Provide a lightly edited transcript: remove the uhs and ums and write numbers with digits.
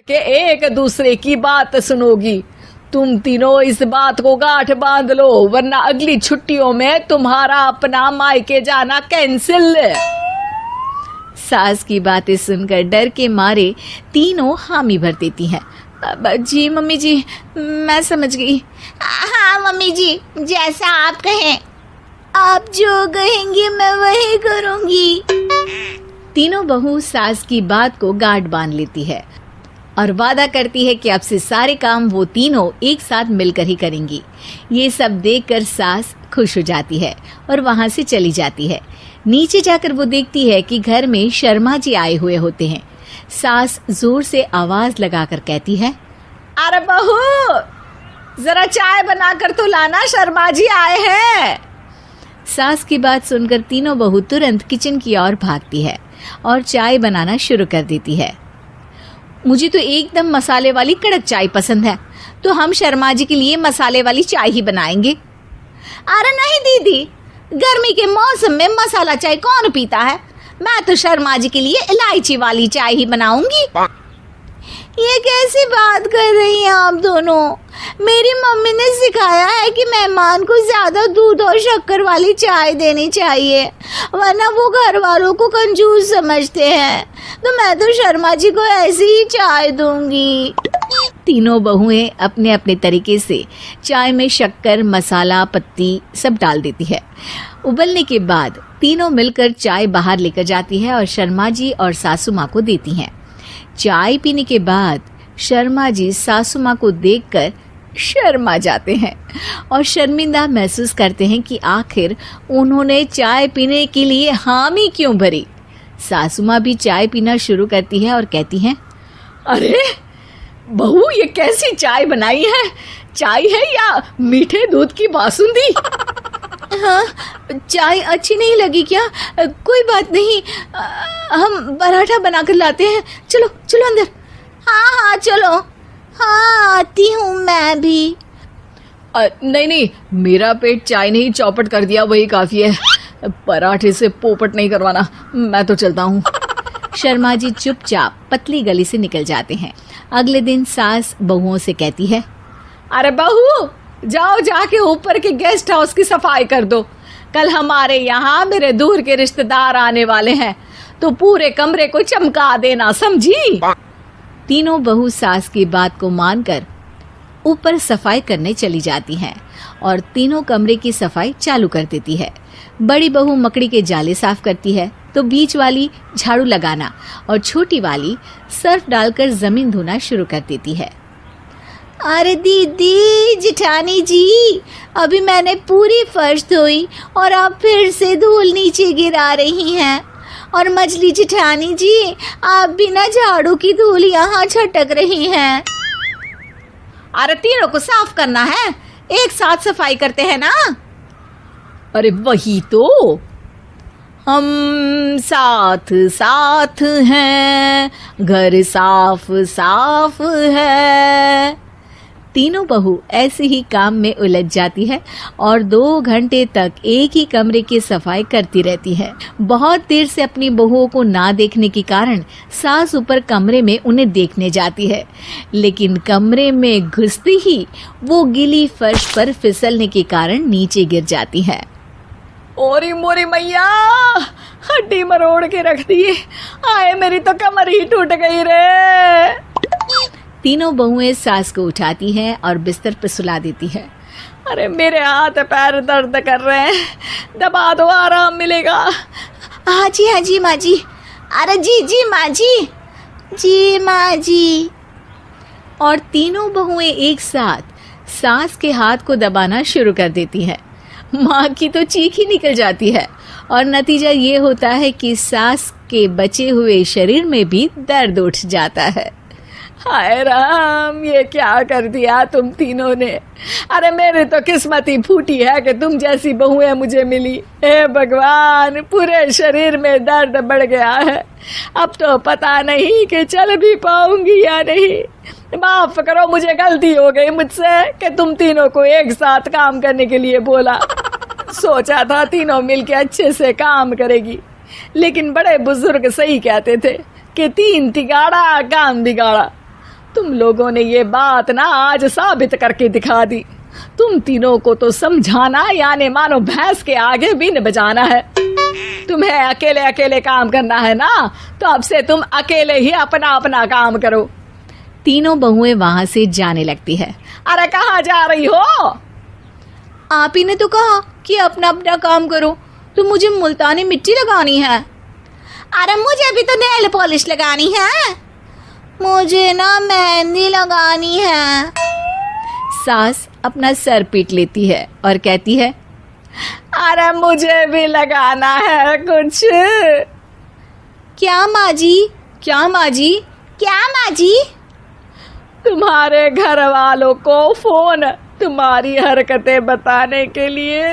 के एक दूसरे की बात सुनोगी। तुम तीनों इस बात को गांठ बांध लो, वरना अगली छुट्टियों में तुम्हारा अपना मायके जाना कैंसिल। सास की बातें सुनकर डर के मारे तीनों हामी भर देती हैं। जी मम्मी जी, मैं समझ गई। हाँ मम्मी जी, जैसा आप कहें। आप जो कहेंगी मैं वही करूंगी। तीनों बहू सास की बात को गांठ बांध लेती है और वादा करती है कि अब से सारे काम वो तीनों एक साथ मिलकर ही करेंगी। ये सब देखकर सास खुश हो जाती है और वहां से चली जाती है। नीचे जाकर वो देखती है कि घर में शर्मा जी आए हुए होते हैं। सास जोर से आवाज लगाकर कहती है, अरे बहू, जरा चाय बनाकर तो लाना, शर्मा जी आए हैं। सास की बात सुनकर तीनों बहू तुरंत किचन की ओर भागती है और चाय बनाना शुरू कर देती है। मुझे तो एकदम मसाले वाली कड़क चाय पसंद है, तो हम शर्मा जी के लिए मसाले वाली चाय ही बनाएंगे। अरे नहीं दीदी, गर्मी के मौसम में मसाला चाय कौन पीता है? मैं तो शर्मा जी के लिए इलायची वाली चाय ही बनाऊंगी। ये कैसी बात कर रही हैं आप दोनों? मेरी मम्मी ने सिखाया है कि मेहमान को ज्यादा दूध और शक्कर वाली चाय देनी चाहिए, वरना वो घर वालों को कंजूस समझते हैं। तो मैं तो शर्मा जी को ऐसी ही चाय दूंगी। तीनों बहुएं अपने अपने तरीके से चाय में शक्कर, मसाला, पत्ती सब डाल देती है। उबलने के बाद तीनों मिलकर चाय बाहर लेकर जाती है और शर्मा जी और सासू माँ को देती हैं। चाय पीने के बाद शर्मा जी सासू माँ को देखकर शर्मा जाते हैं और शर्मिंदा महसूस करते हैं कि आखिर उन्होंने चाय पीने के लिए हामी क्यों भरी। सासू माँ भी चाय पीना शुरू करती है और कहती हैं, अरे बहू, ये कैसी चाय बनाई है? चाय है या मीठे दूध की बासुंदी? हाँ, चाय अच्छी नहीं लगी क्या? कोई बात नहीं, हम पराठा बनाकर लाते हैं। चलो चलो अंदर। हाँ चलो। हाँ, आती हूँ मैं भी। नहीं, मेरा पेट चाय ने ही चौपट कर दिया, वही काफी है। पराठे से पोपट नहीं करवाना, मैं तो चलता हूँ। शर्मा जी चुपचाप पतली गली से निकल जाते हैं। अगले दिन सास बहुओं से कहती है, अरे बहू, जाओ जाके ऊपर के गेस्ट हाउस की सफाई कर दो। कल हमारे यहाँ मेरे दूर के रिश्तेदार आने वाले हैं, तो पूरे कमरे को चमका देना, समझी? तीनों बहू सास की बात को मानकर ऊपर सफाई करने चली जाती हैं और तीनों कमरे की सफाई चालू कर देती है। बड़ी बहू मकड़ी के जाले साफ करती है, तो बीच वाली झाड़ू लगाना और छोटी वाली सर्फ डालकर जमीन धोना शुरू कर देती है। अरे दीदी, जिठानी जी, अभी मैंने पूरी फर्श धोई और आप फिर से धूल नीचे गिरा रही हैं। और मछली जिठानी जी, आप बिना झाड़ू की धूल यहाँ छटक रही हैं। अरे तीनों को साफ करना है, एक साथ सफाई करते हैं ना। अरे वही तो, हम साथ साथ हैं, घर साफ साफ है। तीनों बहू ऐसे ही काम में उलझ जाती है और 2 घंटे तक एक ही कमरे की सफाई करती रहती है। बहुत देर से अपनी बहुओं को ना देखने के कारण सास ऊपर कमरे में उन्हें देखने जाती है, लेकिन कमरे में घुसती ही वो गीली फर्श पर फिसलने के कारण नीचे गिर जाती है। ओरी मोरी मैया, हड्डी मरोड़ के रख दी। आए, मेरी तो कमर ही टूट गई रे। तीनों बहुएं सास को उठाती हैं और बिस्तर पर सुला देती है। अरे मेरे हाथ पैर दर्द कर रहे हैं, दबा दो, आराम मिलेगा। हाँ जी माँ जी। अरे जी माँ जी, जी माँ जी। और तीनों बहुएं एक साथ सास के हाथ को दबाना शुरू कर देती है। माँ की तो चीख ही निकल जाती है और नतीजा ये होता है कि सास के बचे हुए शरीर में भी दर्द उठ जाता है। हाय राम, ये क्या कर दिया तुम तीनों ने। अरे मेरी तो किस्मत ही फूटी है कि तुम जैसी बहुएं मुझे मिली। हे भगवान, पूरे शरीर में दर्द बढ़ गया है। अब तो पता नहीं कि चल भी पाऊंगी या नहीं। माफ करो, मुझे गलती हो गई मुझसे कि तुम तीनों को एक साथ काम करने के लिए बोला। सोचा था तीनों मिलके अच्छे से काम करेगी, लेकिन बड़े बुजुर्ग सही कहते थे कि 3 तिगाड़ा काम बिगाड़ा। तुम लोगों ने ये बात ना आज साबित करके दिखा दी। तुम तीनों को तो समझाना यानी मानो भैंस के आगे बीन बजाना है। तुम्हें अकेले अकेले काम करना है ना, तो अब से तुम अकेले ही अपना अपना काम करो। तीनों बहुएं वहां से जाने लगती है। अरे कहाँ जा रही हो? आप ही ने तो कहा कि अपना अपना काम करो, तो मुझे मुल्तानी मिट्टी लगानी है। अरे मुझे भी तो नेल पॉलिश लगानी है। मुझे ना मेहंदी लगानी है। सास अपना सर पीट लेती है और कहती है, अरे मुझे भी लगाना है कुछ। क्या माँ जी? क्या माँ जी? क्या माँ जी? तुम्हारे घर वालों को फोन तुम्हारी हरकतें बताने के लिए।